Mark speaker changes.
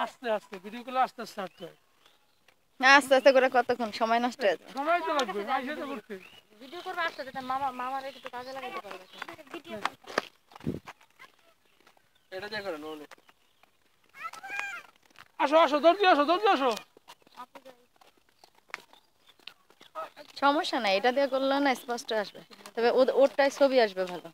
Speaker 1: আস্তে আস্তে ভিডিও গুলো আস্তে আস্তে আসতে হয়।
Speaker 2: আস্তে আস্তে করে কতক্ষণ সময় নষ্ট হয়ে যায়।
Speaker 1: সময় তো লাগবে মাইসে তো করতে।
Speaker 3: ভিডিও করবে আস্তে আস্তে মামার একটু কাজে লাগাতে পারবে।
Speaker 1: এটা দিয়ে করেন ওনে। আসো আসো দর্জি আসো দর্জি আসো।
Speaker 2: সমস্যা নাই, এটা দিয়ে করলে না স্পষ্ট আসবে, তবে ওরটাই ছবি আসবে ভালো।